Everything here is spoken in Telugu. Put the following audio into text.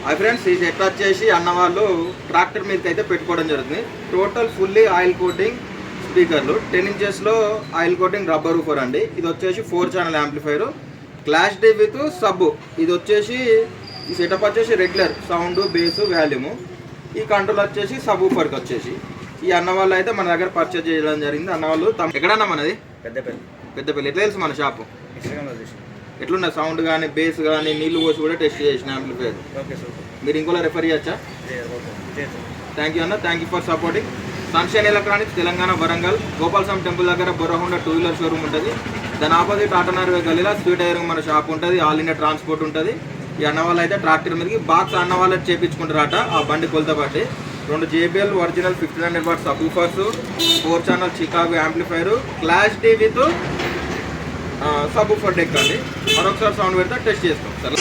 హాయ్ ఫ్రెండ్స్, ఈ సెట్ వచ్చేసి అన్న వాళ్ళు ట్రాక్టర్ మీదకి అయితే పెట్టుకోవడం జరుగుతుంది. టోటల్ ఫుల్లీ ఆయిల్ కోటింగ్ స్పీకర్లు, 10 ఇంచెస్లో ఆయిల్ కోటింగ్ రబ్బర్ ఊఫర్ అండి. ఇది వచ్చేసి 4 channel amplifier, class D with sub. ఇది వచ్చేసి ఈ సెటప్ వచ్చేసి రెగ్యులర్ సౌండ్, బేస్, వాల్యూము. ఈ కంట్రోల్ వచ్చేసి సబ్ ఊఫర్కి వచ్చేసి ఈ అన్న వాళ్ళు అయితే మన దగ్గర పర్చేజ్ చేయడం జరిగింది. అన్న వాళ్ళు ఎక్కడన్నా మనది పెద్దపల్లి. ఎట్లా తెలుసు మన షాపు? ఎట్లున్నా సౌండ్ కానీ, బేస్ కానీ, నీళ్ళు పోసి కూడా టెస్ట్ చేసిన యాంప్లిఫైర్. మీరు ఇంకోలా రెఫర్ చేయొచ్చా? థ్యాంక్ యూ అన్న, thank you for supporting. Sunshine electronics, Telangana, Warangal, Gopalaswamy temple దగ్గర బొర్రహొండ 2 వీలర్ షోరూమ్ ఉంటుంది. దాని ఆపోజిట్ ఆటోనగర్ గల్లీలో స్వీట్ ఐరన్ మన షాప్ ఉంటుంది. ఆల్ ఇండియా ట్రాన్స్పోర్ట్ ఉంటుంది. ఈ అన్న వాళ్ళు అయితే ట్రాక్టర్ మీదకి బాక్స్ అన్న వాళ్ళకి చేయించుకుంటారట. ఆ బండి కొలత బట్టి 2 JBL original 1500 watt sub woofers, 4 channel Chicago amplifier, class D with sub woofer deck అండి. మరొకసారి సౌండ్ పెడితే టెస్ట్ చేస్తాం. సరే.